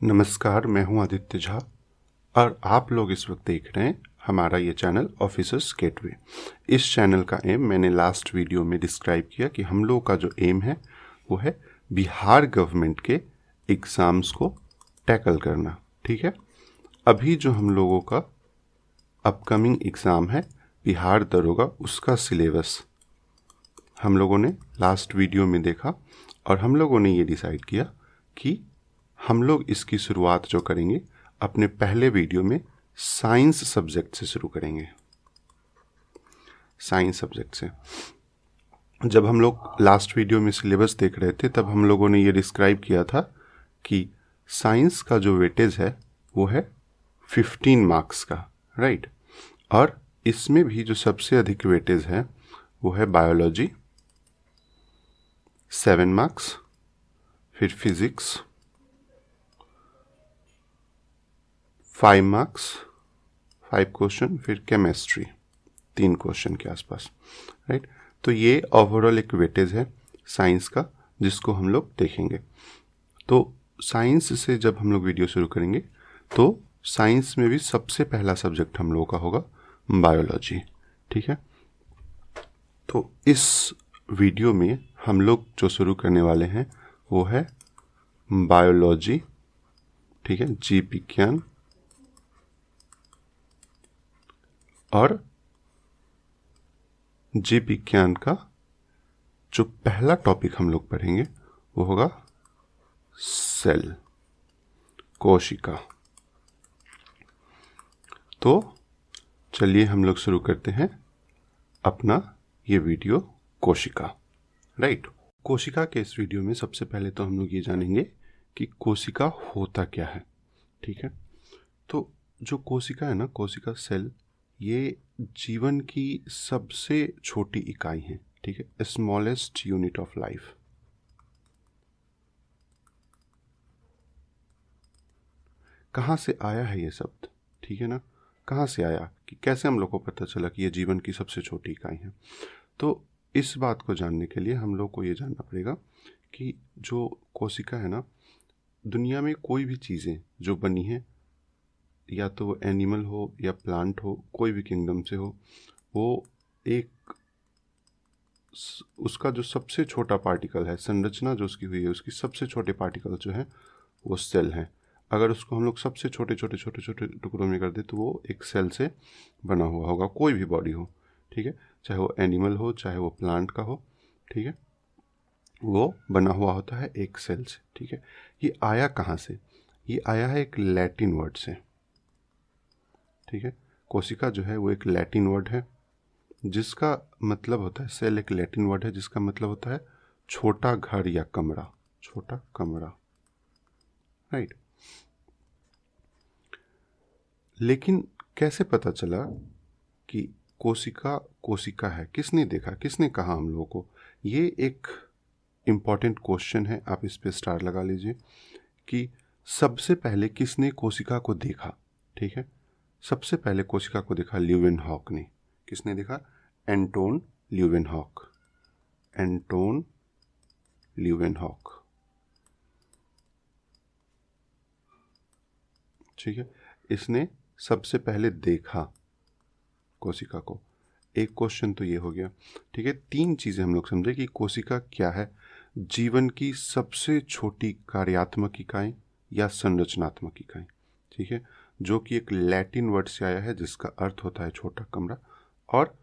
नमस्कार, मैं हूं आदित्य झा और आप लोग इस वक्त देख रहे हैं हमारा ये चैनल ऑफिसर्स गेटवे। इस चैनल का एम मैंने लास्ट वीडियो में डिस्क्राइब किया कि हम लोग का जो एम है वो है बिहार गवर्नमेंट के एग्ज़ाम्स को टैकल करना। ठीक है, अभी जो हम लोगों का अपकमिंग एग्ज़ाम है बिहार दरोगा, उसका सिलेबस हम लोगों ने लास्ट वीडियो में देखा और हम लोगों ने ये डिसाइड किया कि हम लोग इसकी शुरुआत जो करेंगे अपने पहले वीडियो में साइंस सब्जेक्ट से शुरू करेंगे। साइंस सब्जेक्ट से जब हम लोग लास्ट वीडियो में सिलेबस देख रहे थे तब हम लोगों ने ये डिस्क्राइब किया था कि साइंस का जो वेटेज है वो है 15 मार्क्स का, राइट। और इसमें भी जो सबसे अधिक वेटेज है वो है बायोलॉजी 7 मार्क्स, फिर फिजिक्स 5 मार्क्स 5 क्वेश्चन, फिर केमिस्ट्री 3 क्वेश्चन के आसपास, राइट। तो ये ओवरऑल एक वेटेज है साइंस का जिसको हम लोग देखेंगे। तो साइंस से जब हम लोग वीडियो शुरू करेंगे तो साइंस में भी सबसे पहला सब्जेक्ट हम लोगों का होगा बायोलॉजी। ठीक है, तो इस वीडियो में हम लोग जो शुरू करने वाले हैं वो है बायोलॉजी। ठीक है, जीव विज्ञान। और जीव विज्ञान का जो पहला टॉपिक हम लोग पढ़ेंगे वो होगा सेल, कोशिका। तो चलिए हम लोग शुरू करते हैं अपना ये वीडियो कोशिका, राइट। कोशिका के इस वीडियो में सबसे पहले तो हम लोग ये जानेंगे कि कोशिका होता क्या है। ठीक है, तो जो कोशिका है ना, कोशिका सेल, ये जीवन की सबसे छोटी इकाई है। ठीक है, स्मॉलेस्ट यूनिट ऑफ लाइफ। कहाँ से आया है ये शब्द? ठीक है ना, कहाँ से आया, कि कैसे हम लोग को पता चला कि ये जीवन की सबसे छोटी इकाई है? तो इस बात को जानने के लिए हम लोग को ये जानना पड़ेगा कि जो कोशिका है ना, दुनिया में कोई भी चीज़ें जो बनी है, या तो वो एनिमल हो या प्लांट हो, कोई भी किंगडम से हो, वो एक उसका जो सबसे छोटा पार्टिकल है, संरचना जो उसकी हुई है, उसकी सबसे छोटे पार्टिकल जो है वो सेल है। अगर उसको हम लोग सबसे छोटे छोटे छोटे छोटे टुकड़ों में कर दे तो वो एक सेल से बना हुआ होगा, कोई भी बॉडी हो। ठीक है, चाहे वो एनिमल हो चाहे वो प्लांट का हो, ठीक है, वो बना हुआ होता है एक सेल से। ठीक है, ये आया कहाँ से? ये आया है एक लैटिन वर्ड से। ठीक है, कोशिका जो है वो एक लैटिन वर्ड है जिसका मतलब होता है, सेल एक लैटिन वर्ड है जिसका मतलब होता है छोटा घर या कमरा, छोटा कमरा, राइट। लेकिन कैसे पता चला कि कोशिका कोशिका है? किसने देखा, किसने कहा हम लोगों को? ये एक इम्पॉर्टेंट क्वेश्चन है, आप इस पे स्टार लगा लीजिए कि सबसे पहले किसने कोशिका को देखा। ठीक है, सबसे पहले कोशिका को देखा ल्यूवेनहॉक ने। किसने देखा? Anton Leeuwenhoek. Anton Leeuwenhoek. ठीक है, इसने सबसे पहले देखा कोशिका को। एक क्वेश्चन तो ये हो गया। ठीक है, 3 चीज़ें हम लोग समझे कि कोशिका क्या है। जीवन की सबसे छोटी कार्यात्मक इकाई या संरचनात्मक इकाई। ठीक है, जो कि एक लैटिन वर्ड से आया है जिसका अर्थ होता है छोटा कमरा, और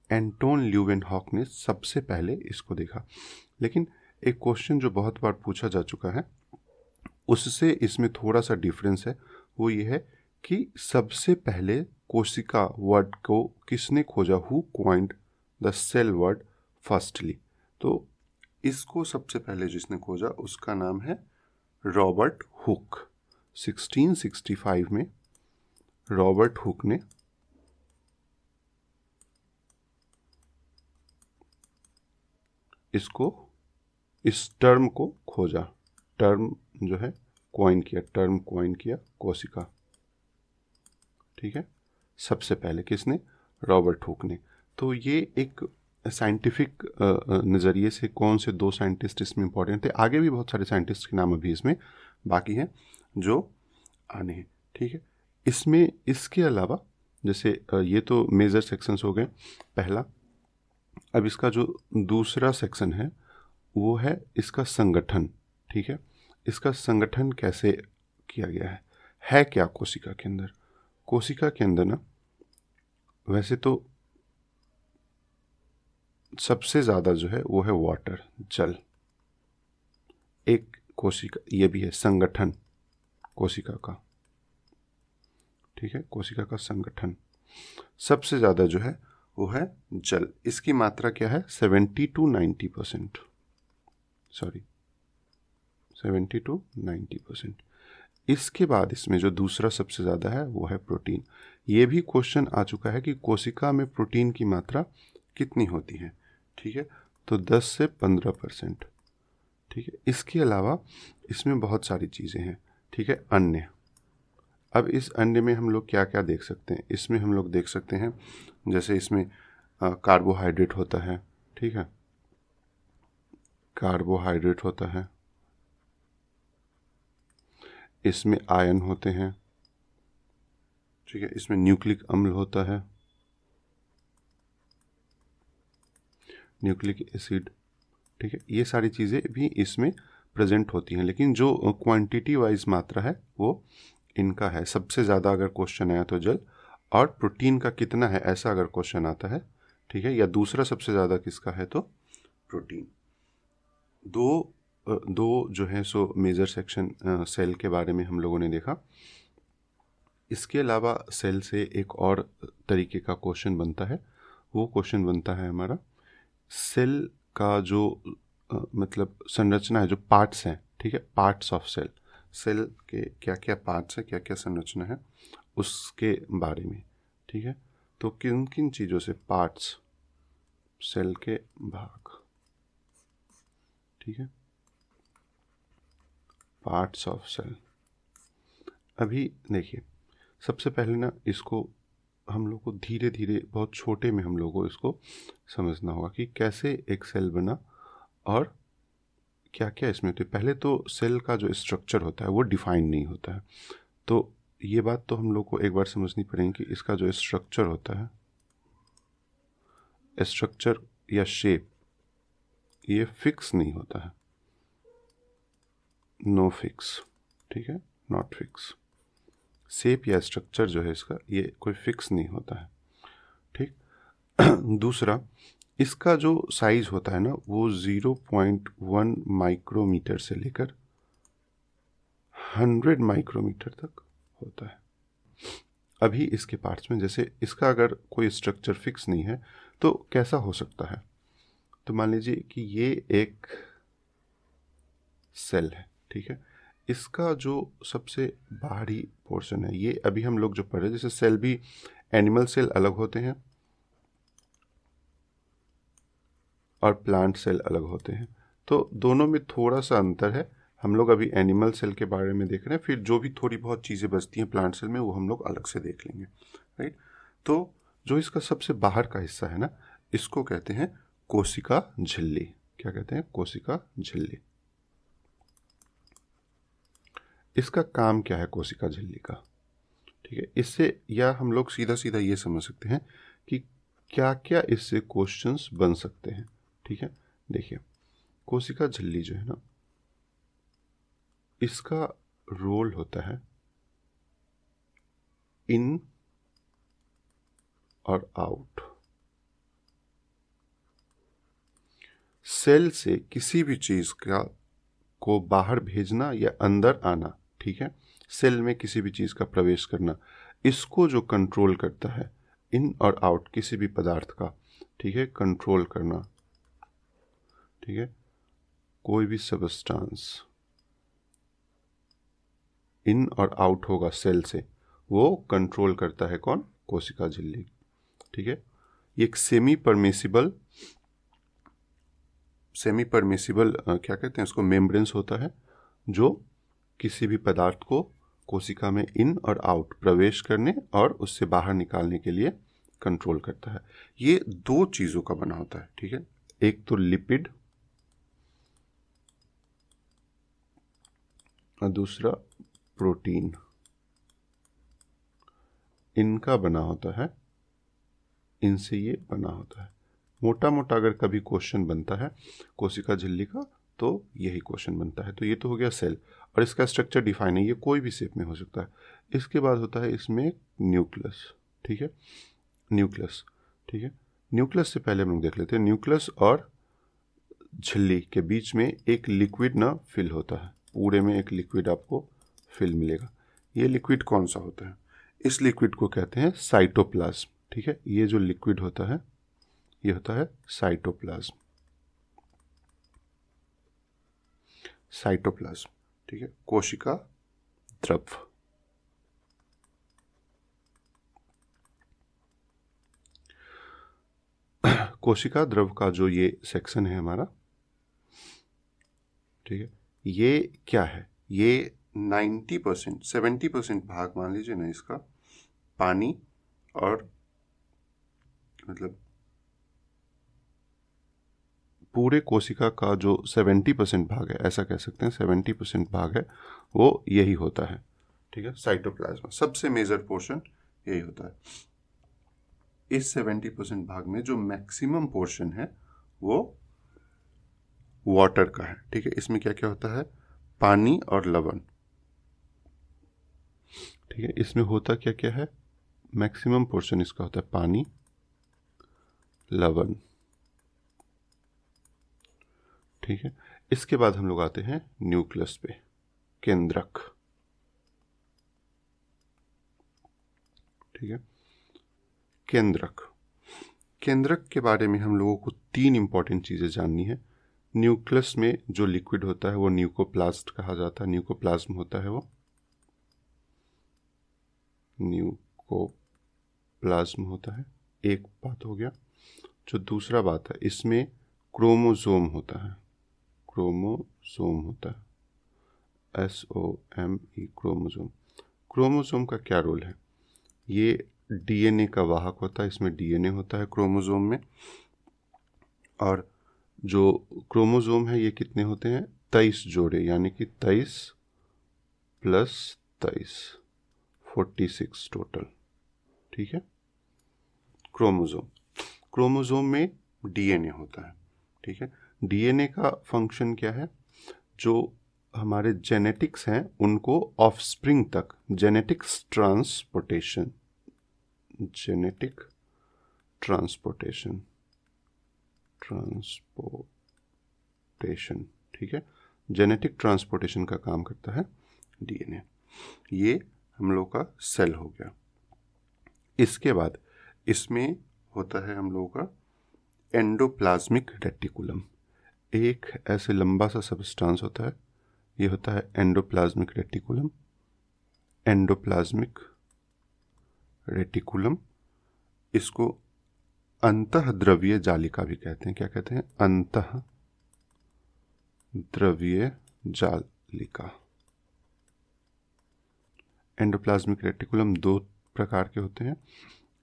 एंटोन ल्यूवेनहॉक ने सबसे पहले इसको देखा। लेकिन एक क्वेश्चन जो बहुत बार पूछा जा चुका है उससे इसमें थोड़ा सा डिफरेंस है, वो ये है कि सबसे पहले कोशिका वर्ड को किसने खोजा? Who coined the cell word firstly? तो इसको सबसे पहले जिसने खोजा उसका नाम है रॉबर्ट हुक। 1665 में रॉबर्ट हुक ने इस टर्म को खोजा। टर्म जो है कॉइन किया, टर्म कॉइन किया कोशिका। ठीक है, सबसे पहले किसने? रॉबर्ट हुक ने। तो ये एक साइंटिफिक नज़रिए से कौन से 2 साइंटिस्ट इसमें इंपॉर्टेंट थे। आगे भी बहुत सारे साइंटिस्ट के नाम अभी इसमें बाकी हैं जो आने हैं, ठीक है। इसमें इसके अलावा जैसे ये तो मेजर सेक्शंस हो गए पहला। अब इसका जो दूसरा सेक्शन है वो है इसका संगठन, ठीक है। इसका संगठन कैसे किया गया है क्या कोशिका के अंदर। कोशिका के अंदर ना वैसे तो सबसे ज़्यादा जो है वो है वाटर, जल। एक कोशिका ये भी है संगठन कोशिका का, ठीक है। कोशिका का संगठन सबसे ज़्यादा जो है वो है जल। इसकी मात्रा क्या है 70 to 90%, सॉरी 70 to 90%। इसके बाद इसमें जो दूसरा सबसे ज़्यादा है वो है प्रोटीन। ये भी क्वेश्चन आ चुका है कि कोशिका में प्रोटीन की मात्रा कितनी होती है, ठीक है। तो 10 से 15%, ठीक है। इसके अलावा इसमें बहुत सारी चीज़ें हैं, ठीक है। अन्य, अब इस अन्य में हम लोग क्या क्या देख सकते हैं। इसमें हम लोग देख सकते हैं जैसे इसमें कार्बोहाइड्रेट होता है, ठीक है। कार्बोहाइड्रेट होता है, इसमें आयन होते हैं, ठीक है। इसमें न्यूक्लिक अम्ल होता है, न्यूक्लिक एसिड, ठीक है। ये सारी चीज़ें भी इसमें प्रेजेंट होती हैं, लेकिन जो क्वांटिटी वाइज मात्रा है वो इनका है। सबसे ज़्यादा अगर क्वेश्चन आया तो जल, और प्रोटीन का कितना है ऐसा अगर क्वेश्चन आता है, ठीक है, या दूसरा सबसे ज़्यादा किसका है तो प्रोटीन। दो जो है सो मेजर सेक्शन सेल के बारे में हम लोगों ने देखा। इसके अलावा सेल से एक और तरीके का क्वेश्चन बनता है, वो क्वेश्चन बनता है हमारा सेल का जो मतलब संरचना है, जो पार्ट्स हैं, ठीक है। पार्ट्स ऑफ सेल, सेल के क्या क्या पार्ट्स है, क्या क्या संरचना है उसके बारे में, ठीक है। तो किन किन चीज़ों से पार्ट्स, सेल के भाग, ठीक है, पार्ट्स ऑफ सेल। अभी देखिए सबसे पहले ना इसको हम लोग को धीरे धीरे बहुत छोटे में हम लोग को इसको समझना होगा कि कैसे एक सेल बना और क्या क्या इसमें होता है। पहले तो सेल का जो स्ट्रक्चर होता है वो डिफाइन नहीं होता है, तो ये बात तो हम लोग को एक बार समझनी पड़ेगी कि इसका जो स्ट्रक्चर होता है, स्ट्रक्चर या शेप, ये फिक्स नहीं होता है, नो फिक्स, ठीक है, नॉट फिक्स। शेप या स्ट्रक्चर जो है इसका ये कोई फिक्स नहीं होता है, ठीक। दूसरा, इसका जो साइज होता है ना वो 0.1 माइक्रोमीटर से लेकर 100 माइक्रोमीटर तक होता है। अभी इसके पार्ट्स में जैसे इसका अगर कोई स्ट्रक्चर फिक्स नहीं है तो कैसा हो सकता है, तो मान लीजिए कि ये एक सेल है, ठीक है। इसका जो सबसे बाहरी पोर्शन है, ये अभी हम लोग जो पढ़ रहे हैं, जैसे सेल भी एनिमल सेल अलग होते हैं और प्लांट सेल अलग होते हैं, तो दोनों में थोड़ा सा अंतर है। हम लोग अभी एनिमल सेल के बारे में देख रहे हैं, फिर जो भी थोड़ी बहुत चीज़ें बचती हैं प्लांट सेल में वो हम लोग अलग से देख लेंगे, राइट। तो जो इसका सबसे बाहर का हिस्सा है ना, इसको कहते हैं कोशिका झिल्ली। क्या कहते हैं, कोशिका झिल्ली। इसका काम क्या है कोशिका झिल्ली का, ठीक है। इससे या हम लोग सीधा सीधा ये समझ सकते हैं कि क्या क्या इससे क्वेश्चंस बन सकते हैं, ठीक है। देखिए कोशिका झिल्ली जो है ना, इसका रोल होता है इन और आउट। सेल से किसी भी चीज को बाहर भेजना या अंदर आना, ठीक है, सेल में किसी भी चीज का प्रवेश करना, इसको जो कंट्रोल करता है, इन और आउट किसी भी पदार्थ का, ठीक है, कंट्रोल करना, ठीक है। कोई भी सबस्टांस इन और आउट होगा सेल से, वो कंट्रोल करता है कौन, कोशिका झिल्ली, ठीक है। ये एक सेमी परमिसिबल क्या कहते हैं उसको, मेम्ब्रेन्स होता है, जो किसी भी पदार्थ को कोशिका में इन और आउट, प्रवेश करने और उससे बाहर निकालने के लिए कंट्रोल करता है। ये दो चीज़ों का बना होता है, ठीक है। एक तो लिपिड और दूसरा प्रोटीन, इनका बना होता है, इनसे ये बना होता है। मोटा मोटा अगर कभी क्वेश्चन बनता है कोशिका झिल्ली का तो यही क्वेश्चन बनता है। तो ये तो हो गया सेल, और इसका स्ट्रक्चर डिफाइन है, ये कोई भी शेप में हो सकता है। इसके बाद होता है इसमें न्यूक्लियस, ठीक है, न्यूक्लियस, ठीक है। न्यूक्लियस से पहले हम लोग देख लेते हैं, न्यूक्लियस और झिल्ली के बीच में एक लिक्विड ना फिल होता है, पूरे में एक लिक्विड आपको फिल मिलेगा। ये लिक्विड कौन सा होता है? इस लिक्विड को कहते हैं साइटोप्लाज्म, ठीक है। ये जो लिक्विड होता है ये होता है साइटोप्लाज्म, साइटोप्लाज्म, ठीक है, कोशिका द्रव। कोशिका द्रव का जो ये सेक्शन है हमारा, ठीक है, ये क्या है? ये 90%, 70% भाग मान लीजिए ना इसका पानी, और मतलब पूरे कोशिका का जो 70% भाग है, ऐसा कह सकते हैं 70% भाग है वो यही होता है, ठीक है, साइटोप्लाज्म। सबसे मेजर पोर्शन यही होता है। इस 70% भाग में जो मैक्सिमम पोर्शन है वो वाटर का है, ठीक है। इसमें क्या क्या होता है? पानी और लवण, ठीक है। इसमें होता क्या क्या है? मैक्सिमम पोर्शन इसका होता है पानी, लवण, ठीक है। इसके बाद हम लोग आते हैं न्यूक्लियस पे, केंद्रक, ठीक है। केंद्रक, केंद्रक के बारे में हम लोगों को 3 इंपॉर्टेंट चीजें जाननी है। न्यूक्लियस में जो लिक्विड होता है वो न्यूक्लियोप्लास्ट कहा जाता है, न्यूक्लियोप्लाज्म होता है वो, न्यूक्लियोप्लाज्म होता है, एक बात हो गया। जो दूसरा बात है, इसमें क्रोमोसोम होता है, क्रोमोसोम होता है, SOME, क्रोमोसोम। क्रोमोसोम का क्या रोल है? ये डीएनए का वाहक होता है, इसमें डीएनए होता है क्रोमोसोम में। और जो क्रोमोसोम है ये कितने होते हैं? 23 जोड़े, यानी कि 23 + 23, 46 टोटल, ठीक है। क्रोमोसोम, क्रोमोसोम में डीएनए होता है, ठीक है। डीएनए का फंक्शन क्या है? जो हमारे जेनेटिक्स हैं उनको ऑफस्प्रिंग तक, genetics transportation, genetic transportation, transportation, ठीक है, जेनेटिक ट्रांसपोर्टेशन का काम करता है डीएनए। ये हम लोग का सेल हो गया। इसके बाद इसमें होता है हम लोगों का एंडोप्लाज्मिक रेटिकुलम। एक ऐसे लंबा सा सबस्टांस होता है, ये होता है एंडोप्लाज्मिक रेटिकुलम, एंडोप्लाज्मिक रेटिकुलम। इसको अंतःद्रव्यीय जालिका भी कहते हैं। क्या कहते हैं? अंतःद्रव्यीय जालिका। एंडोप्लाज्मिक रेटिकुलम 2 प्रकार के होते हैं,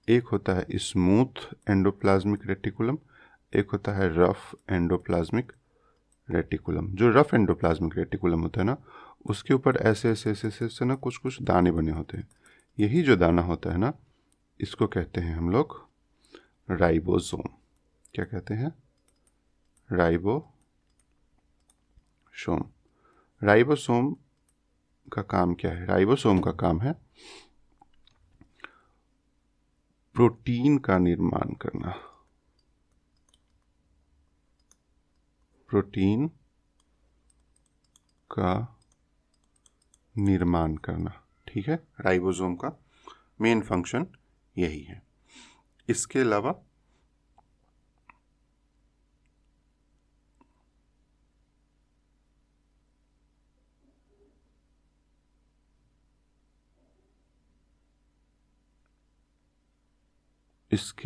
एक होता है स्मूथ एंडोप्लाज्मिक रेटिकुलम, एक होता है रफ एंडोप्लाज्मिक रेटिकुलम। जो रफ एंडोप्लाज्मिक रेटिकुलम होता है ना, उसके ऊपर ऐसे ऐसे ऐसे ऐसे ना कुछ कुछ दाने बने होते हैं। यही जो दाना होता है ना, इसको कहते हैं हम लोग राइबोसोम। क्या कहते हैं? राइबोसोम। राइबोसोम का काम क्या है? राइबोसोम का काम है प्रोटीन का निर्माण करना, प्रोटीन का निर्माण करना, ठीक है। राइबोसोम का मेन फंक्शन यही है। इसके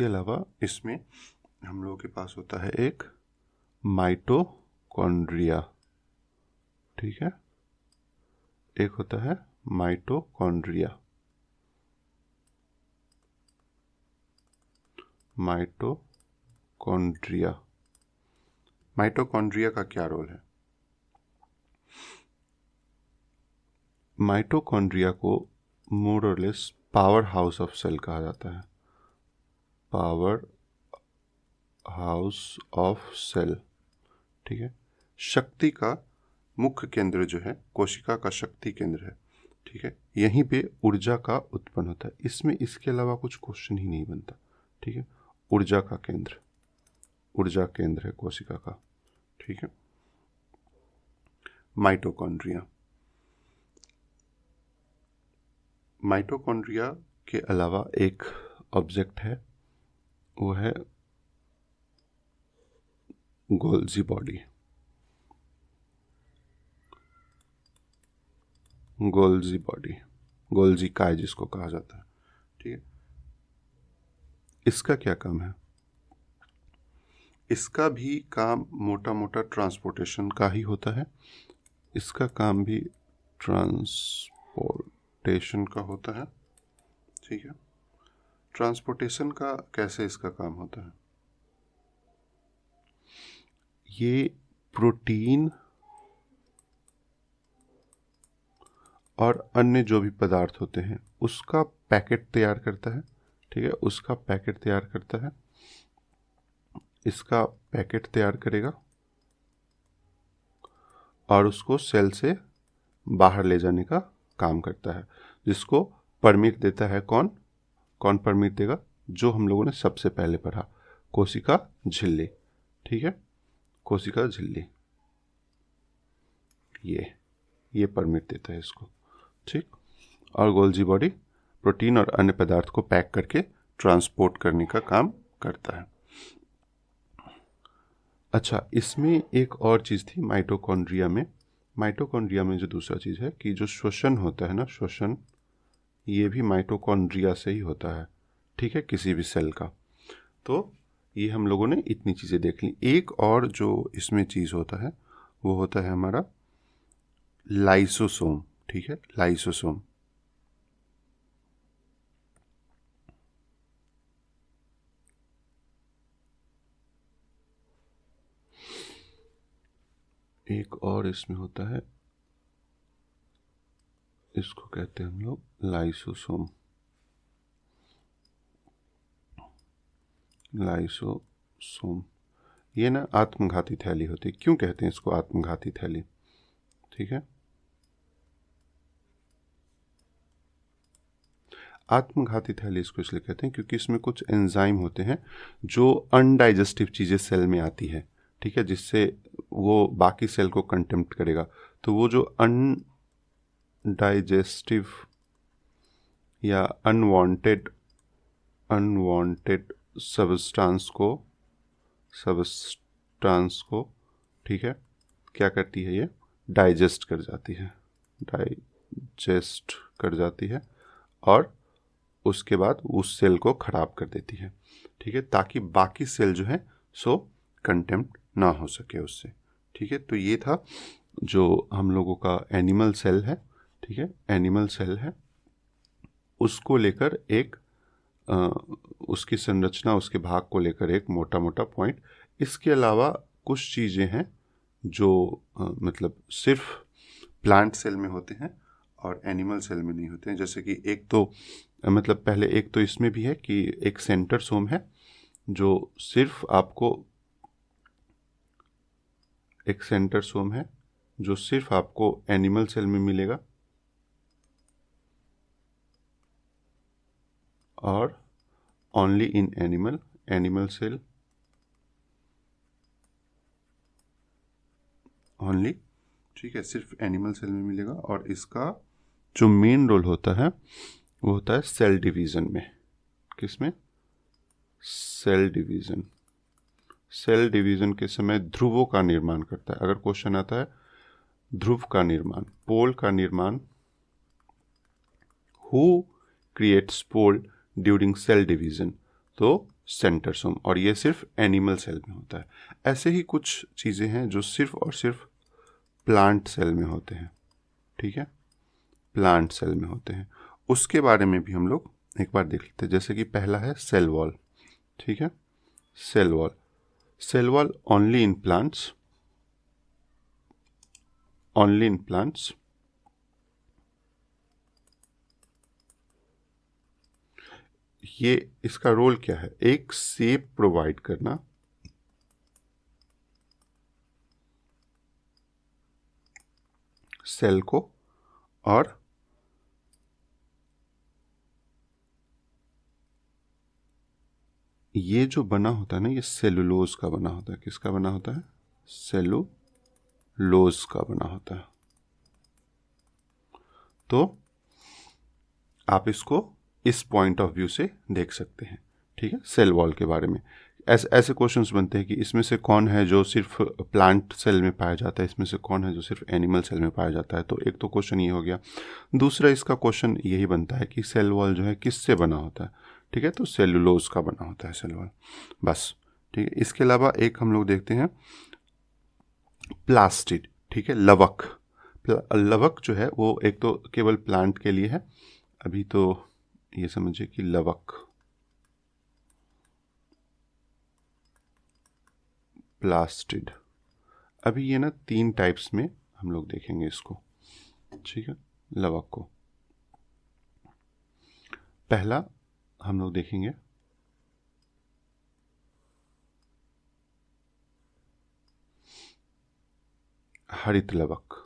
अलावा इसमें हम लोगों के पास होता है एक माइटोकॉन्ड्रिया, ठीक है, एक होता है माइटोकॉन्ड्रिया। माइटोकॉन्ड्रिया, माइटोकॉन्ड्रिया का क्या रोल है? माइटोकॉन्ड्रिया को मोर और less power house of cell कहा जाता है, पावर हाउस ऑफ सेल। ठीक है, शक्ति का मुख्य केंद्र जो है, कोशिका का शक्ति केंद्र है। ठीक है, यहीं पे ऊर्जा का उत्पन्न होता है। इसमें इसके अलावा कुछ क्वेश्चन ही नहीं बनता। ठीक है, ऊर्जा का केंद्र, ऊर्जा केंद्र है कोशिका का। ठीक है, माइटोकॉन्ड्रिया, माइटोकॉन्ड्रिया के अलावा एक ऑब्जेक्ट है, वो है Golgi body, Golgi body, Golgi काय जिसको कहा जाता है। ठीक है, इसका क्या काम है? इसका भी काम मोटा मोटा ट्रांसपोर्टेशन का ही होता है। इसका काम भी ट्रांसपोर्टेशन का होता है। ठीक है, ट्रांसपोर्टेशन का कैसे इसका काम होता है? ये प्रोटीन और अन्य जो भी पदार्थ होते हैं उसका पैकेट तैयार करता है। ठीक है, उसका पैकेट तैयार करता है, इसका पैकेट तैयार करेगा और उसको सेल से बाहर ले जाने का काम करता है, जिसको परमिट देता है कौन? कौन परमिट देगा? जो हम लोगों ने सबसे पहले पढ़ा, कोशिका झिल्ली। ठीक है, कोशिका झिल्ली ये परमिट देता है इसको। ठीक, और गोल्जी बॉडी प्रोटीन और अन्य पदार्थ को पैक करके ट्रांसपोर्ट करने का काम करता है। अच्छा, इसमें एक और चीज़ थी माइटोकॉन्ड्रिया में। माइटोकॉन्ड्रिया में जो दूसरा चीज़ है कि जो श्वसन होता है ना, श्वसन, ये भी माइटोकॉन्ड्रिया से ही होता है। ठीक है, किसी भी सेल का। तो ये हम लोगों ने इतनी चीज़ें देख ली। एक और जो इसमें चीज़ होता है वो होता है हमारा लाइसोसोम। ठीक है, लाइसोसोम। एक और इसमें होता है, इसको कहते हैं हम लोग लाइसोसोम, लाइसोसोम। ये ना आत्मघाती थैली होती है। क्यों कहते हैं इसको आत्मघाती थैली? ठीक है, आत्मघाती थैली इसको इसलिए कहते हैं क्योंकि इसमें कुछ एंजाइम होते हैं जो अनडाइजेस्टिव चीज़ें सेल में आती है। ठीक है, जिससे वो बाकी सेल को कंटेम्प्ट करेगा। तो वो जो अनडाइजेस्टिव या अनवांटेड सब्सटेंस को ठीक है, क्या करती है? ये डाइजेस्ट कर जाती है, डाइजेस्ट कर जाती है और उसके बाद उस सेल को खराब कर देती है। ठीक है, ताकि बाकी सेल जो है सो कंटेम्प्ट ना हो सके उससे। ठीक है, तो ये था जो हम लोगों का एनिमल सेल है। ठीक है, एनिमल सेल है, उसको लेकर एक उसकी संरचना, उसके भाग को लेकर एक मोटा मोटा पॉइंट। इसके अलावा कुछ चीज़ें हैं जो मतलब सिर्फ प्लांट सेल में होते हैं और एनिमल सेल में नहीं होते हैं। जैसे कि एक तो मतलब पहले एक तो इसमें भी है कि एक सेंट्रोसोम है जो सिर्फ आपको, एक सेंट्रोसोम है जो सिर्फ आपको एनिमल सेल में मिलेगा और only in animal cell only. ठीक है, सिर्फ एनिमल सेल में मिलेगा। और इसका जो मेन रोल होता है वो होता है सेल डिवीज़न में। किसमें? Cell division. सेल डिवीज़न के समय ध्रुवों का निर्माण करता है। अगर क्वेश्चन आता है ध्रुव का निर्माण, पोल का निर्माण, who creates pole during cell division, तो सेंट्रोसोम। और ये सिर्फ एनिमल सेल में होता है। ऐसे ही कुछ चीज़ें हैं जो सिर्फ और सिर्फ प्लांट सेल में होते हैं। ठीक है, प्लांट सेल में होते हैं। उसके बारे में भी हम लोग एक बार देख लेते हैं। जैसे कि पहला है सेल वॉल। ठीक है, cell wall. Cell wall only in plants, only in plants ये इसका रोल क्या है? एक शेप प्रोवाइड करना, सेल को, और ये जो बना होता है ना, ये सेलुलोज का बना होता है। किसका बना होता है? सेलुलोज का बना होता है। तो आप इसको इस पॉइंट ऑफ व्यू से देख सकते हैं, ठीक है। सेल वॉल के बारे में ऐसे क्वेश्चंस बनते हैं कि इसमें से कौन है जो सिर्फ प्लांट सेल में पाया जाता है, इसमें से कौन है जो सिर्फ एनिमल सेल में पाया जाता है। तो एक तो क्वेश्चन ये हो गया। दूसरा इसका क्वेश्चन यही बनता है कि सेल वॉल जो है किससे बना होता है, ठीक है। तो सेलुलोज का बना होता है सेल वॉल, बस, ठीक है। इसके अलावा एक हम लोग देखते हैं प्लास्टिड, ठीक है, लवक। लवक जो है वो एक तो केवल प्लांट के लिए है, अभी तो ये समझिए कि लवक, प्लास्टिड, अभी ये ना 3 टाइप्स में हम लोग देखेंगे इसको, ठीक है, लवक को। पहला हम लोग देखेंगे हरित लवक।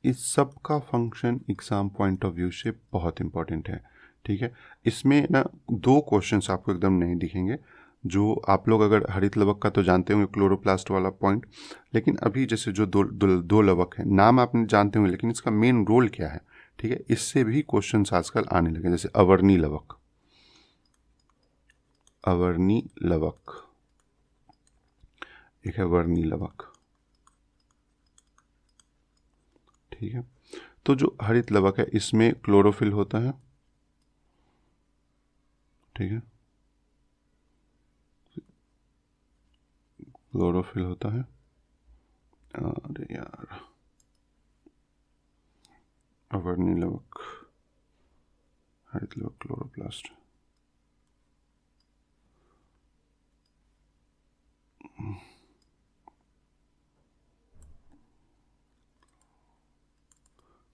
इस सब का function exam point of view से बहुत इंपॉर्टेंट है, ठीक है। इसमें ना 2 क्वेश्चंस आपको एकदम नहीं दिखेंगे। जो आप लोग अगर हरित लवक का तो जानते होंगे, क्लोरोप्लास्ट वाला पॉइंट, लेकिन अभी जैसे जो दो लवक है, नाम आपने जानते होंगे, लेकिन इसका मेन रोल क्या है, ठीक है, इससे भी क्वेश्चंस आजकल आने लगे। जैसे अवर्णी लवक, अवर्णी लवक, एक है वर्णी लवक, ठीक है। तो जो हरित लवक है इसमें क्लोरोफिल होता है, ठीक है, क्लोरोफिल होता है। अरे यार, अवर्णी लवक, हरित लवक, क्लोरोप्लास्ट,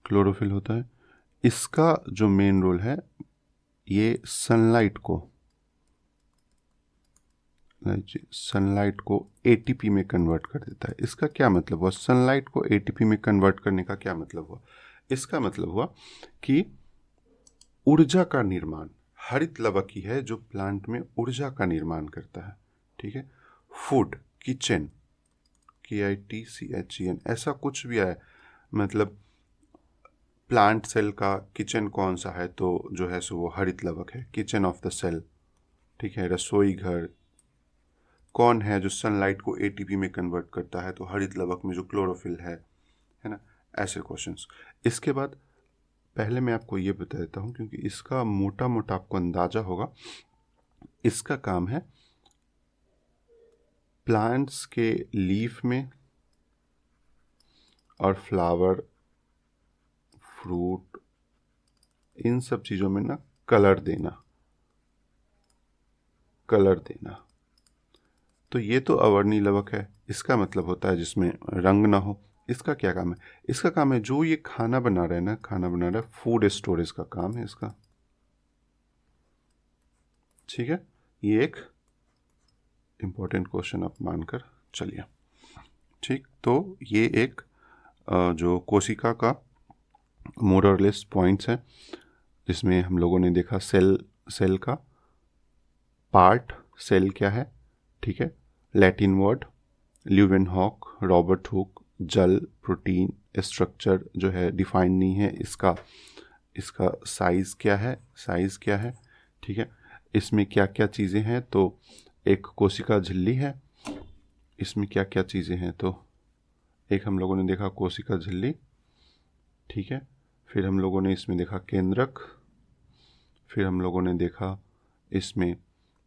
क्लोरोफिल होता है। इसका जो मेन रोल है, ये सनलाइट को एटीपी में कन्वर्ट कर देता है। इसका क्या मतलब हुआ? सनलाइट को एटीपी में कन्वर्ट करने का क्या मतलब हुआ? इसका मतलब हुआ कि ऊर्जा का निर्माण, हरित लवक ही है जो प्लांट में ऊर्जा का निर्माण करता है, ठीक है। फूड, किचन, KITCHEN, ऐसा कुछ भी है, मतलब प्लांट सेल का किचन कौन सा है, तो जो है सो वो हरित लवक है, किचन ऑफ द सेल, ठीक है। रसोई घर कौन है जो सनलाइट को एटीपी में कन्वर्ट करता है, तो हरित लवक में जो क्लोरोफिल है ना। ऐसे क्वेश्चंस। इसके बाद पहले मैं आपको ये बता देता हूँ, क्योंकि इसका मोटा मोटा आपको अंदाजा होगा। इसका काम है प्लांट्स के लीफ में और फ्लावर, फ्रूट, इन सब चीज़ों में ना कलर देना। तो ये तो अवर्णी लवक है, इसका मतलब होता है जिसमें रंग ना हो। इसका क्या काम है? इसका काम है जो ये खाना बना रहा है ना, खाना बना रहा है, फूड स्टोरेज का काम है इसका, ठीक है। ये एक इंपॉर्टेंट क्वेश्चन आप मानकर चलिए, ठीक। तो ये एक जो कोशिका का मोर और लेस पॉइंट्स है, जिसमें हम लोगों ने देखा सेल का पार्ट, सेल क्या है, ठीक है। Latin word Leeuwenhoek, Robert Hooke, जल, प्रोटीन, स्ट्रक्चर जो है डिफाइन नहीं है, इसका साइज़ क्या है, ठीक है। इसमें क्या क्या चीज़ें हैं, तो एक कोशिका झिल्ली है, इसमें क्या क्या चीज़ें हैं, तो एक हम लोगों ने देखा कोशिका झिल्ली, ठीक है। फिर हम लोगों ने इसमें देखा केंद्रक, फिर हम लोगों ने देखा इसमें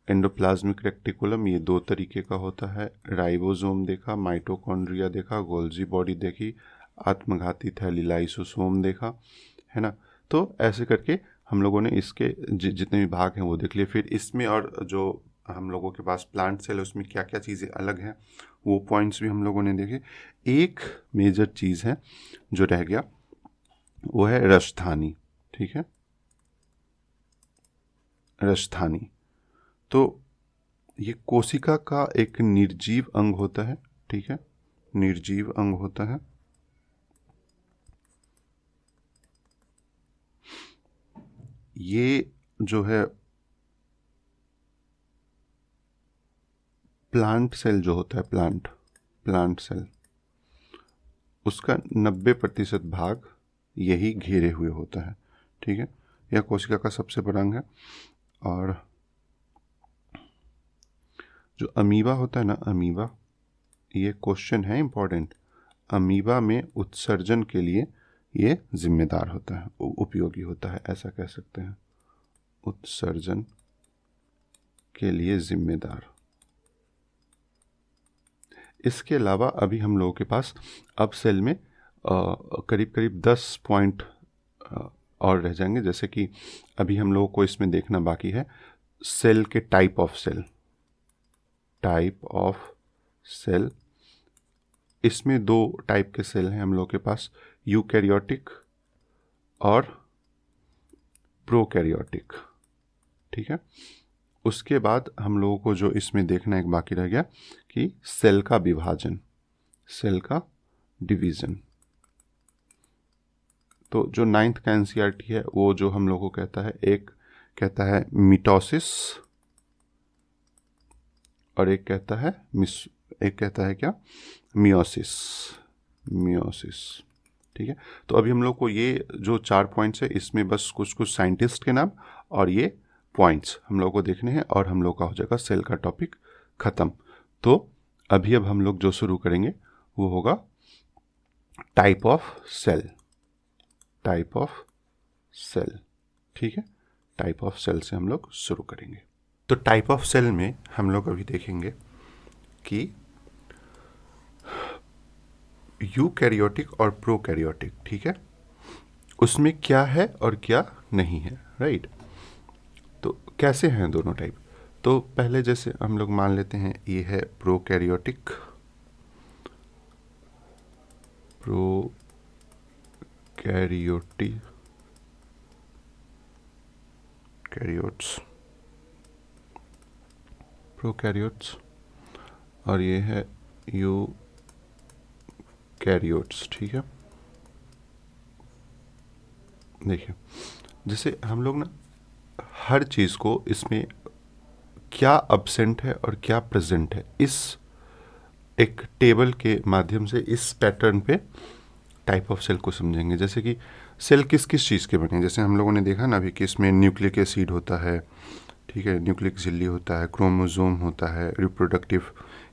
एंडोप्लाज्मिक रेक्टिकुलम, ये 2 तरीके का होता है, राइबोसोम देखा, माइटोकॉन्ड्रिया देखा, गोल्जी बॉडी देखी, आत्मघाती थैली लाइसोसोम देखा, है ना। तो ऐसे करके हम लोगों ने इसके जितने भी भाग हैं वो देख लिए। फिर इसमें और जो हम लोगों के पास प्लांट सेल है उसमें क्या क्या चीज़ें अलग हैं वो पॉइंट्स भी हम लोगों ने देखे। एक मेजर चीज़ है जो रह गया, वो है रसधानी, ठीक है। राजधानी। तो ये कोशिका का एक निर्जीव अंग होता है, ठीक है, निर्जीव अंग होता है। ये जो है प्लांट सेल जो होता है, प्लांट सेल, उसका 90% भाग यही घेरे हुए होता है, ठीक है। यह कोशिका का सबसे बड़ा अंग है। और जो अमीबा होता है ना, अमीबा, ये क्वेश्चन है इंपॉर्टेंट, अमीबा में उत्सर्जन के लिए ये जिम्मेदार होता है, उपयोगी होता है, ऐसा कह सकते हैं, उत्सर्जन के लिए जिम्मेदार। इसके अलावा अभी हम लोगों के पास अब सेल में करीब करीब 10 पॉइंट और रह जाएंगे। जैसे कि अभी हम लोगों को इसमें देखना बाकी है सेल के type of cell, type of cell. इसमें 2 टाइप के सेल हैं हम लोगों के पास, यूकैरियोटिक और प्रोकैरियोटिक, ठीक है। उसके बाद हम लोगों को जो इसमें देखना एक बाकी रह गया कि सेल का विभाजन, सेल का डिवीजन। तो जो 9th का एनसीईआरटी है वो जो हम लोगों को कहता है, एक कहता है मिटोसिस और एक कहता है क्या, मियोसिस, ठीक है। तो अभी हम लोग को ये जो 4 पॉइंट्स है, इसमें बस कुछ कुछ साइंटिस्ट के नाम और ये पॉइंट्स हम लोग को देखने हैं और हम लोग का हो जाएगा सेल का टॉपिक खत्म। तो अब हम लोग जो शुरू करेंगे वो होगा type of cell, type of cell, ठीक है। टाइप ऑफ सेल से हम लोग शुरू करेंगे। तो टाइप ऑफ सेल में हम लोग अभी देखेंगे कि यूकैरियोटिक और प्रोकैरियोटिक, ठीक है, उसमें क्या है और क्या नहीं है, राइट। तो कैसे हैं दोनों टाइप। तो पहले जैसे हम लोग मान लेते हैं ये है प्रोकैरियोटिक, प्रोकैरियोट्स, और ये है यूकैरियोट्स, ठीक है। देखिए, जैसे हम लोग ना हर चीज़ को इसमें क्या अब्सेंट है और क्या प्रेजेंट है, इस एक टेबल के माध्यम से, इस पैटर्न पे टाइप ऑफ सेल को समझेंगे। जैसे कि सेल किस किस चीज़ के बने हैं, जैसे हम लोगों ने देखा ना अभी कि इसमें न्यूक्लिक एसिड होता है, ठीक है, न्यूक्लिक झिल्ली होता है, क्रोमोसोम होता है, रिप्रोडक्टिव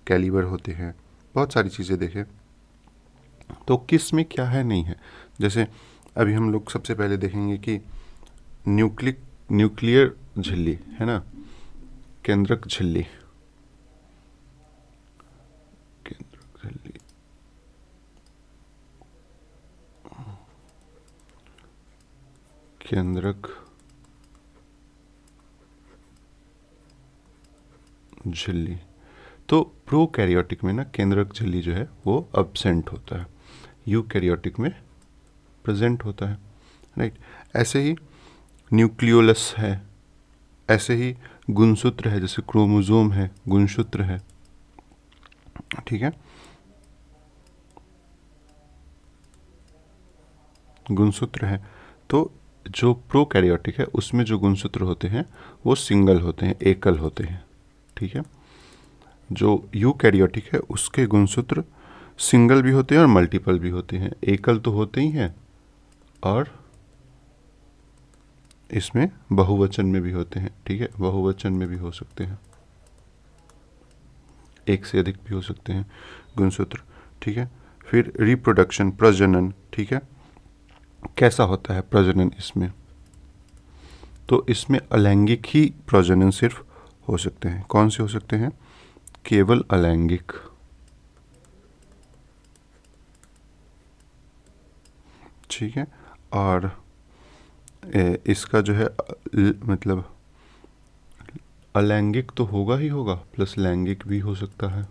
कैलिबर होते हैं, बहुत सारी चीज़ें देखें। तो किस में क्या है नहीं है, जैसे अभी हम लोग सबसे पहले देखेंगे कि न्यूक्लियर झिल्ली है ना, केंद्रक झिल्ली, केंद्रक झिल्ली। तो प्रोकैरियोटिक में ना केंद्रक झिल्ली जो है वो अब्सेंट होता है, यूकैरियोटिक में प्रेजेंट होता है, राइट। ऐसे ही न्यूक्लियोलस है, ऐसे ही गुणसूत्र है, जैसे क्रोमोसोम है, गुणसूत्र है, ठीक है, गुणसूत्र है। तो जो प्रोकैरियोटिक है उसमें जो गुणसूत्र होते हैं वो सिंगल होते हैं, एकल होते हैं, ठीक है। जो यूकैरियोटिक है उसके गुणसूत्र सिंगल भी होते हैं और मल्टीपल भी होते हैं, एकल तो होते ही हैं और इसमें बहुवचन में भी होते हैं, ठीक है, बहुवचन में भी हो सकते हैं, एक से अधिक भी हो सकते हैं गुणसूत्र, ठीक है। फिर रिप्रोडक्शन, प्रजनन, ठीक है, कैसा होता है प्रजनन इसमें, तो इसमें अलैंगिक ही प्रजनन सिर्फ हो सकते हैं। कौन से हो सकते हैं, केवल अलैंगिक, ठीक है। और इसका जो है मतलब अलैंगिक तो होगा ही होगा, प्लस लैंगिक भी हो सकता है,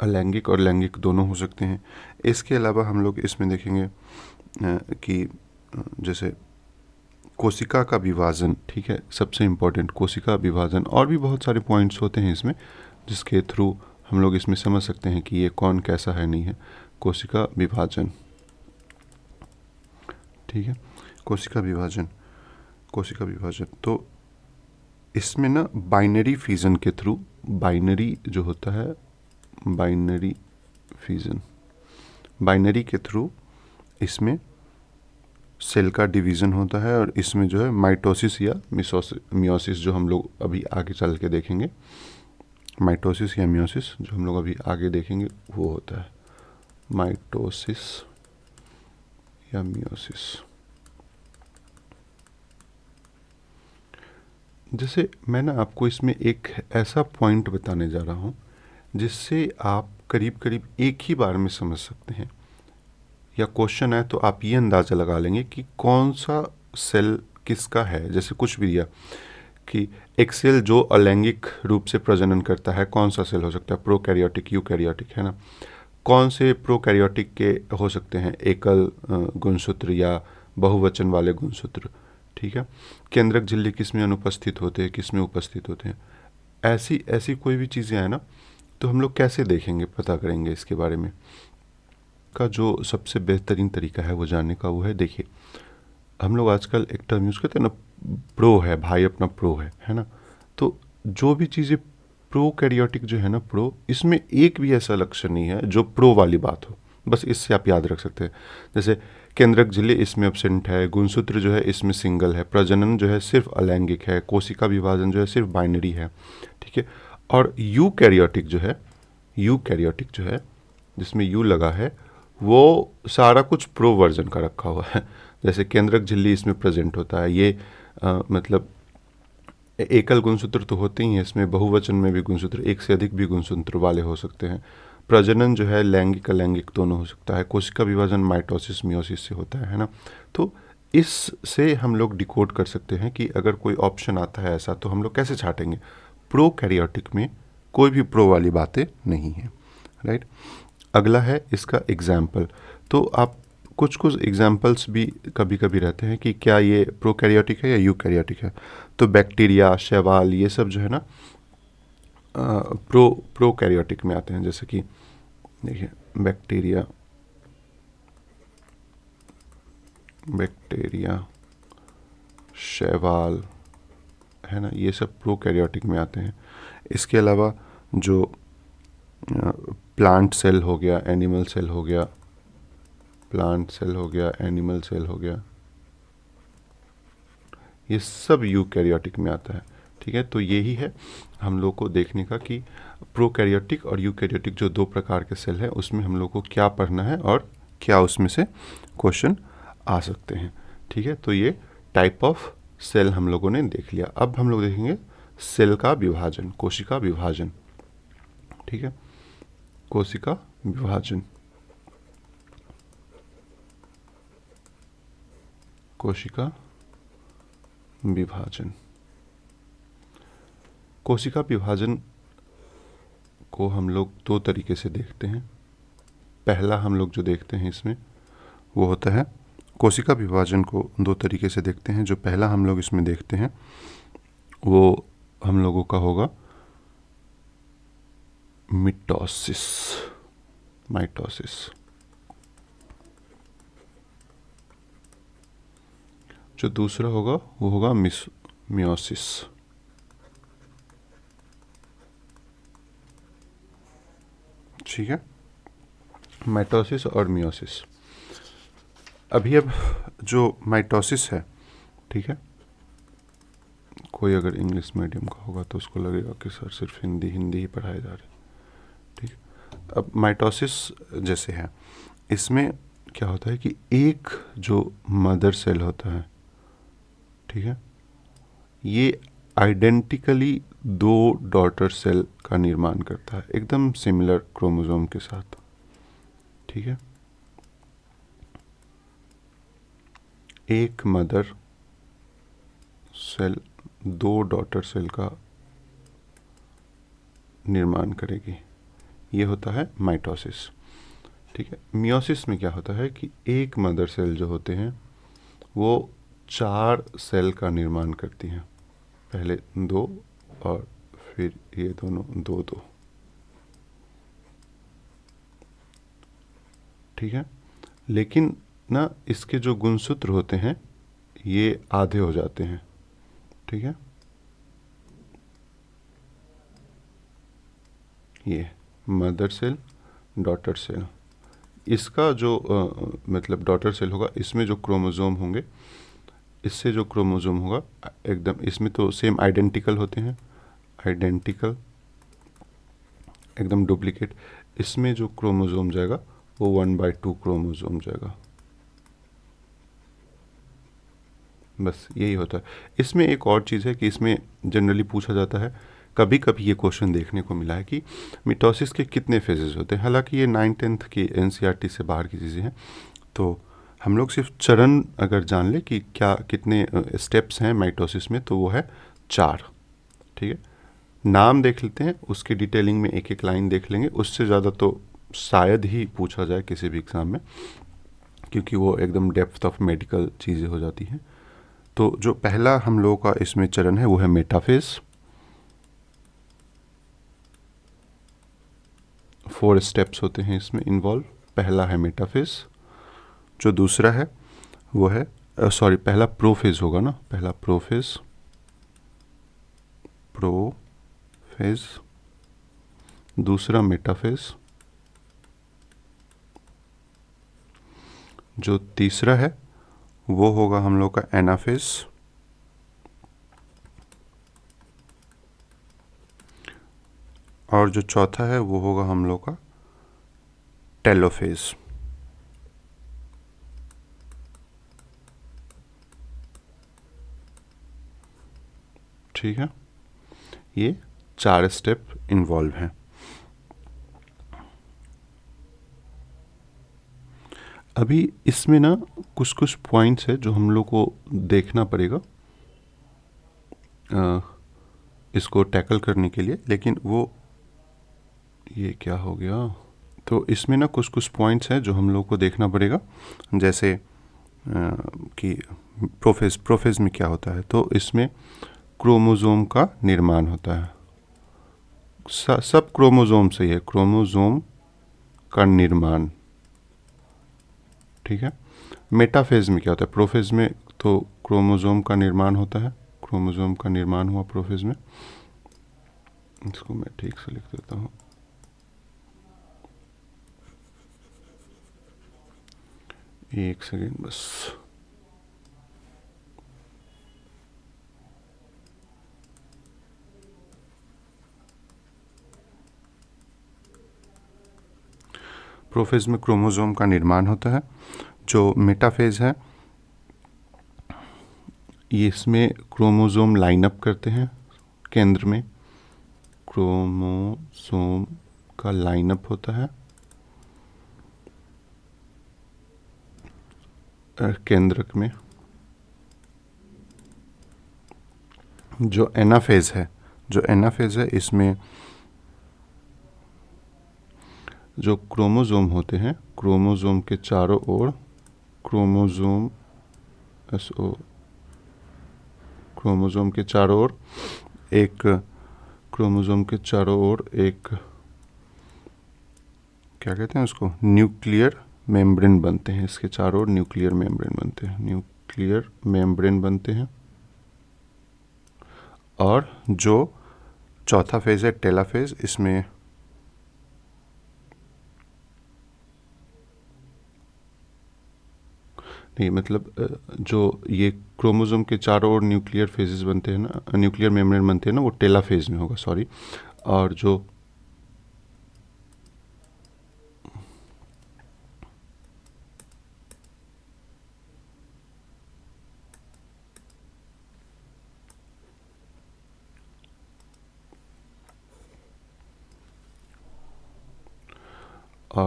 अलैंगिक और लैंगिक दोनों हो सकते हैं। इसके अलावा हम लोग इसमें देखेंगे कि जैसे कोशिका का विभाजन, ठीक है, सबसे इम्पोर्टेंट कोशिका विभाजन। और भी बहुत सारे पॉइंट्स होते हैं इसमें जिसके थ्रू हम लोग इसमें समझ सकते हैं कि ये कौन कैसा है नहीं है। कोशिका विभाजन, ठीक है, कोशिका विभाजन, कोशिका विभाजन। तो इसमें ना बाइनरी फिजन के थ्रू, बाइनरी जो होता है, बाइनरी फिजन, बाइनरी के थ्रू इसमें सेल का डिवीज़न होता है और इसमें जो है माइटोसिस या मियोसिस जो हम लोग अभी आगे चल के देखेंगे, माइटोसिस या मियोसिस जो हम लोग अभी आगे देखेंगे वो होता है माइटोसिस या मियोसिस। जैसे मैं ना आपको इसमें एक ऐसा पॉइंट बताने जा रहा हूँ जिससे आप करीब करीब एक ही बार में समझ सकते हैं, या क्वेश्चन है तो आप ये अंदाज़ा लगा लेंगे कि कौन सा सेल किसका है। जैसे कुछ भी दिया कि एक सेल जो अलैंगिक रूप से प्रजनन करता है, कौन सा सेल हो सकता है, प्रोकैरियोटिक, यूकैरियोटिक, है ना। कौन से प्रोकैरियोटिक के हो सकते हैं, एकल गुणसूत्र या बहुवचन वाले गुणसूत्र, ठीक है। केंद्रक झिल्ली किस में अनुपस्थित होते हैं, किस में उपस्थित होते हैं, ऐसी ऐसी कोई भी चीज़ें हैं ना, तो हम लोग कैसे देखेंगे, पता करेंगे इसके बारे में। का जो सबसे बेहतरीन तरीका है वो जानने का वो है, देखिए हम लोग आजकल एक टर्म यूज़ करते हैं ना, प्रो है भाई अपना, प्रो है ना। तो जो भी चीज़ें प्रोकैरियोटिक जो है ना, प्रो, इसमें एक भी ऐसा लक्षण नहीं है जो प्रो वाली बात हो। बस इससे आप याद रख सकते हैं। जैसे केंद्रक झिल्ली इसमें एब्सेंट है, गुणसूत्र जो है इसमें सिंगल है, प्रजनन जो है सिर्फ अलैंगिक है, कोशिका विभाजन जो है सिर्फ बाइनरी है, ठीक है। और यूकैरियोटिक जो है, यूकैरियोटिक जो है जिसमें यू लगा है, वो सारा कुछ प्रो वर्जन का रखा हुआ है। जैसे केंद्रक झिल्ली इसमें प्रेजेंट होता है, ये मतलब एकल गुणसूत्र तो होते ही हैं इसमें, बहुवचन में भी गुणसूत्र, एक से अधिक भी गुणसूत्र वाले हो सकते हैं। प्रजनन जो है लैंगिक अलैंगिक दोनों हो सकता है। कोशिका विभाजन माइटोसिस मियोसिस से होता है ना। तो इससे हम लोग डिकोड कर सकते हैं कि अगर कोई ऑप्शन आता है ऐसा तो हम लोग कैसे छाटेंगे। प्रोकैरियोटिक में कोई भी प्रो वाली बातें नहीं है, राइट। अगला है इसका एग्जाम्पल। तो आप कुछ कुछ एग्जाम्पल्स भी कभी कभी रहते हैं कि क्या ये प्रोकैरियोटिक है या यूकैरियोटिक है। तो बैक्टीरिया, शैवाल, ये सब जो है ना प्रोकैरियोटिक में आते हैं। जैसे कि देखिए बैक्टीरिया, बैक्टीरिया, शैवाल, है ना, ये सब प्रोकैरियोटिक में आते हैं। इसके अलावा जो प्लांट सेल हो गया, एनिमल सेल हो गया, प्लांट सेल हो गया, एनिमल सेल हो गया, ये सब यूकैरियोटिक में आता है, ठीक है। तो यही है हम लोग को देखने का कि प्रोकैरियोटिक और यूकैरियोटिक जो दो प्रकार के सेल हैं उसमें हम लोग को क्या पढ़ना है और क्या उसमें से क्वेश्चन आ सकते हैं, ठीक है। तो ये टाइप ऑफ सेल हम लोगों ने देख लिया। अब हम लोग देखेंगे सेल का विभाजन, कोशिका विभाजन, ठीक है, कोशिका विभाजन, कोशिका विभाजन। कोशिका विभाजन को हम लोग दो तरीके से देखते हैं। पहला हम लोग जो देखते हैं इसमें वो होता है, कोशिका विभाजन को दो तरीके से देखते हैं। जो पहला हम लोग इसमें देखते हैं वो हम लोगों का होगा मिटोसिस, माइटोसिस। जो दूसरा होगा वो होगा मियोसिस। ठीक है, माइटोसिस और मियोसिस। अभी अब जो माइटोसिस है, ठीक है, कोई अगर इंग्लिश मीडियम का होगा तो उसको लगेगा कि सर सिर्फ हिंदी हिंदी ही पढ़ाए जा रहे, ठीक। अब माइटोसिस जैसे है, इसमें क्या होता है कि एक जो मदर सेल होता है, ठीक है, ये आइडेंटिकली दो डॉटर सेल का निर्माण करता है, एकदम सिमिलर क्रोमोसोम के साथ, ठीक है। एक मदर सेल दो डॉटर सेल का निर्माण करेगी। ये होता है माइटोसिस। ठीक है, मियोसिस में क्या होता है कि एक मदर सेल जो होते हैं वो 4 सेल का निर्माण करती हैं, पहले 2 और फिर ये दोनों 2-2। ठीक है, लेकिन ना इसके जो गुणसूत्र होते हैं ये आधे हो जाते हैं। ठीक है, ये मदर सेल, डॉटर सेल, इसका जो मतलब डॉटर सेल होगा, इसमें जो क्रोमोसोम होंगे, इससे जो क्रोमोसोम होगा एकदम, इसमें तो सेम आइडेंटिकल होते हैं, आइडेंटिकल एकदम डुप्लीकेट। इसमें जो क्रोमोसोम जाएगा वो 1/2 क्रोमोसोम जाएगा। बस यही होता है। इसमें एक और चीज़ है कि इसमें जनरली पूछा जाता है, कभी कभी ये क्वेश्चन देखने को मिला है कि मिटोसिस के कितने फेजेस होते हैं। हालांकि ये 9th-10th की एनसीईआरटी से बाहर की चीज़ें हैं, तो हम लोग सिर्फ चरण अगर जान ले कि क्या कितने स्टेप्स हैं माइटोसिस में, तो वो है 4। ठीक है, नाम देख लेते हैं, उसकी डिटेलिंग में एक एक लाइन देख लेंगे, उससे ज़्यादा तो शायद ही पूछा जाए किसी भी एग्ज़ाम में, क्योंकि वो एकदम डेप्थ ऑफ मेडिकल चीज़ें हो जाती हैं। तो जो पहला हम लोगों का इसमें चरण है वो है मेटाफेज। 4 स्टेप्स होते हैं इसमें इन्वॉल्व। पहला है मेटाफेज। जो दूसरा है वो है पहला प्रोफेज होगा ना, पहला प्रोफेज, दूसरा मेटाफेज। जो तीसरा है वो होगा हम लोग का एनाफेज। और जो चौथा है वो होगा हम लोग का टेलोफेज। ठीक है, ये 4 स्टेप इन्वॉल्व हैं। अभी इसमें ना कुछ कुछ पॉइंट्स है जो हम लोग को देखना पड़ेगा इसको टैकल करने के लिए, लेकिन वो ये क्या हो गया। तो इसमें ना कुछ कुछ पॉइंट्स हैं जो हम लोग को देखना पड़ेगा, जैसे कि प्रोफेज में क्या होता है। तो इसमें क्रोमोसोम का निर्माण होता है, सब क्रोमोसोम से ही है, क्रोमोसोम का निर्माण। ठीक है, मेटाफेज में क्या होता है, प्रोफेज में तो क्रोमोसोम का निर्माण होता है, क्रोमोसोम का निर्माण हुआ प्रोफेज में। इसको मैं ठीक से लिख देता हूँ। एक सेकेंड बस। प्रोफेज में क्रोमोसोम का निर्माण होता है। जो मेटाफेज है ये इसमें क्रोमोसोम लाइन अप करते हैं, केंद्र में क्रोमोसोम का लाइन अप होता है केंद्रक में। जो एनाफेज है इसमें जो क्रोमोसोम होते हैं, क्रोमोसोम के चारों ओर क्रोमोसोम के चारों ओर एक क्या कहते हैं उसको, न्यूक्लियर मेम्ब्रेन बनते हैं। इसके चारों ओर न्यूक्लियर मेम्ब्रेन बनते हैं। और जो चौथा फेज है टेलाफेज, इसमें नहीं, मतलब जो ये क्रोमोसोम के चारों ओर न्यूक्लियर फेजेस बनते हैं ना, न्यूक्लियर मेम्ब्रेन बनते हैं ना, वो टेलाफेज में होगा, सॉरी। और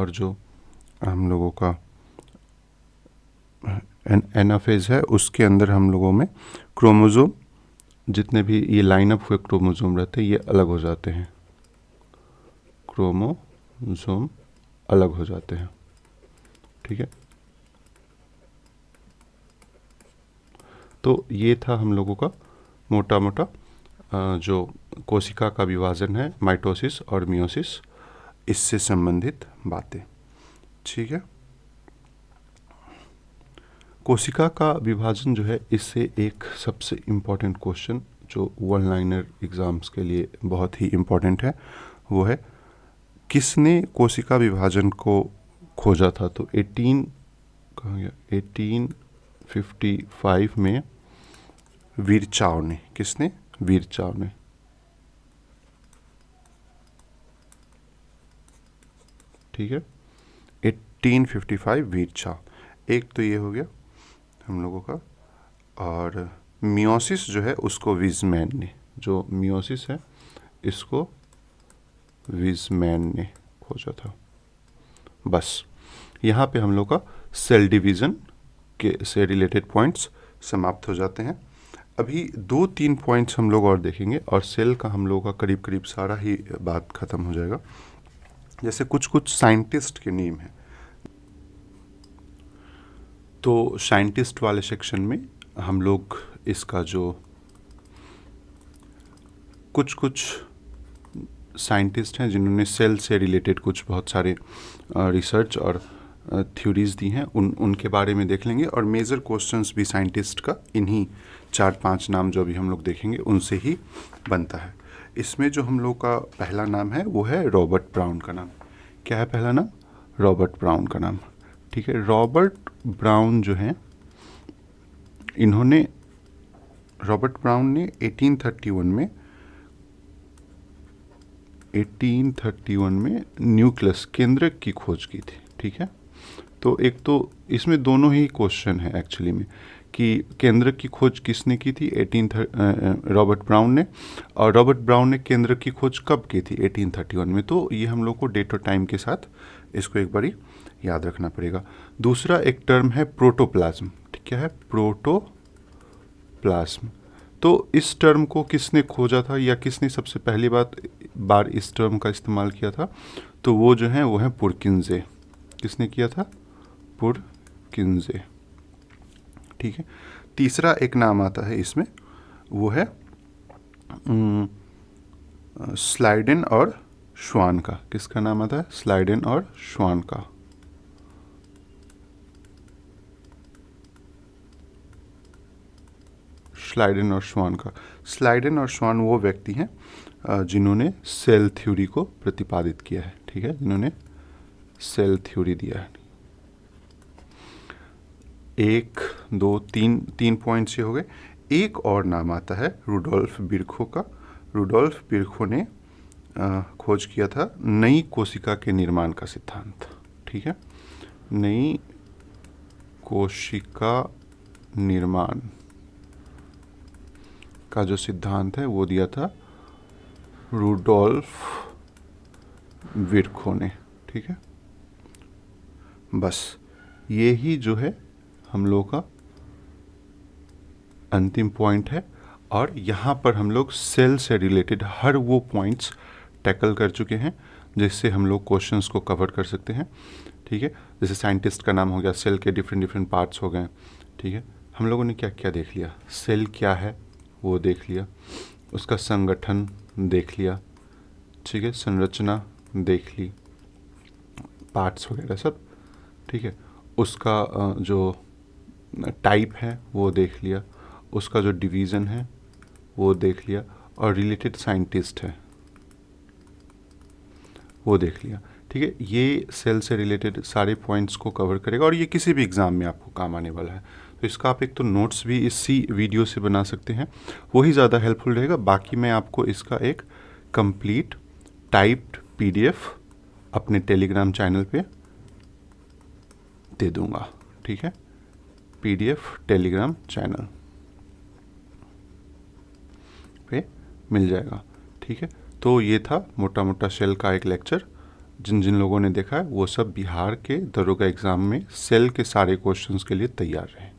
जो हम लोगों का एनाफेज है उसके अंदर हम लोगों में क्रोमोसोम, जितने भी ये लाइन अप हुए क्रोमोसोम रहते हैं, ये अलग हो जाते हैं, क्रोमोसोम क्रोमोसोम अलग हो जाते हैं। ठीक है, तो ये था हम लोगों का मोटा मोटा जो कोशिका का विभाजन है, माइटोसिस और मियोसिस, इससे संबंधित बातें। ठीक है, कोशिका का विभाजन जो है, इससे एक सबसे इम्पॉर्टेंट क्वेश्चन जो वन लाइनर एग्ज़ाम्स के लिए बहुत ही इम्पॉर्टेंट है, वो है किसने कोशिका विभाजन को खोजा था। तो 1855 में विरचाव ने, किसने? विरचाव ने। ठीक है, 1855 विरचाव। एक तो ये हो गया हम लोगों का, और मियोसिस जो है उसको विज़मैन ने, जो मियोसिस है इसको विज़मैन ने खोजा था। बस यहाँ पे हम लोग का सेल डिवीज़न के से रिलेटेड पॉइंट्स समाप्त हो जाते हैं। अभी 2-3 पॉइंट्स हम लोग और देखेंगे और सेल का हम लोगों का करीब करीब सारा ही बात ख़त्म हो जाएगा। जैसे कुछ कुछ साइंटिस्ट के नेम हैं, तो साइंटिस्ट वाले सेक्शन में हम लोग इसका जो कुछ कुछ साइंटिस्ट हैं जिन्होंने सेल से रिलेटेड कुछ बहुत सारे रिसर्च और थ्योरीज दी हैं, उनके बारे में देख लेंगे। और मेजर क्वेश्चंस भी साइंटिस्ट का इन्हीं 4-5 नाम जो अभी हम लोग देखेंगे उनसे ही बनता है। इसमें जो हम लोग का पहला नाम है वो है रॉबर्ट ब्राउन का नाम। क्या है पहला नाम? रॉबर्ट ब्राउन का नाम। ठीक है, रॉबर्ट ब्राउन जो है, रॉबर्ट ब्राउन ने 1831 में न्यूक्लियस, केंद्रक की खोज की थी। ठीक है, तो एक तो इसमें दोनों ही क्वेश्चन है एक्चुअली में कि केंद्रक की खोज किसने की थी, रॉबर्ट ब्राउन ने। और रॉबर्ट ब्राउन ने केंद्रक की खोज कब की थी? 1831 में। तो ये हम लोग को डेट और टाइम के साथ इसको एक बारी याद रखना पड़ेगा। दूसरा एक टर्म है प्रोटोप्लाज्म। क्या है? प्रोटोप्लाज्म। तो इस टर्म को किसने खोजा था या किसने सबसे पहली बार इस टर्म का इस्तेमाल किया था? तो वो जो है वो है पुरकिंजे। किसने किया था? पुरकिंजे। ठीक है, तीसरा एक नाम आता है इसमें, वो है स्लाइडेन और श्वान का। किसका नाम आता है? स्लाइडेन और श्वान का। स्लाइडेन और श्वान का। स्लाइडेन और श्वान वो व्यक्ति हैं जिन्होंने सेल थ्योरी को प्रतिपादित किया है। ठीक है, जिन्होंने सेल थ्योरी दिया है। 1, 2, 3 पॉइंट्स ये हो गए। एक और नाम आता है रुडोल्फ बिर्खो का। रुडोल्फ बिर्खो ने खोज किया था नई कोशिका के निर्माण का सिद्धांत। ठीक है, नई कोशिका निर्माण का जो सिद्धांत है वो दिया था रुडोल्फ बिर्खो ने। ठीक है, बस ये ही जो है हम लोग का अंतिम पॉइंट है। और यहाँ पर हम लोग सेल से रिलेटेड हर वो पॉइंट्स टैकल कर चुके हैं जिससे हम लोग क्वेश्चंस को कवर कर सकते हैं। ठीक है, जैसे साइंटिस्ट का नाम हो गया, सेल के डिफरेंट पार्ट्स हो गए। ठीक है, हम लोगों ने क्या क्या देख लिया? सेल क्या है वो देख लिया, उसका संगठन देख लिया। ठीक है, संरचना देख ली, पार्ट्स वगैरह सब। ठीक है, उसका जो टाइप है वो देख लिया, उसका जो डिवीज़न है वो देख लिया, और रिलेटेड साइंटिस्ट है वो देख लिया। ठीक है, ये सेल से रिलेटेड सारे पॉइंट्स को कवर करेगा और ये किसी भी एग्ज़ाम में आपको काम आने वाला है। तो इसका आप एक तो नोट्स भी इसी वीडियो से बना सकते हैं, वही ज़्यादा हेल्पफुल रहेगा। बाकी मैं आपको इसका एक कंप्लीट टाइप्ड PDF अपने टेलीग्राम चैनल पे दे दूंगा। ठीक है, PDF टेलीग्राम चैनल पे मिल जाएगा। ठीक है, तो ये था मोटा मोटा सेल का एक लेक्चर। जिन जिन लोगों ने देखा है वो सब बिहार के दरोगा एग्ज़ाम में सेल के सारे क्वेश्चंस के लिए तैयार रहें।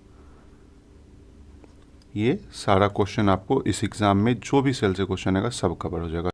ये सारा क्वेश्चन आपको इस एग्ज़ाम में जो भी सेल से क्वेश्चन आएगा सब कवर हो जाएगा।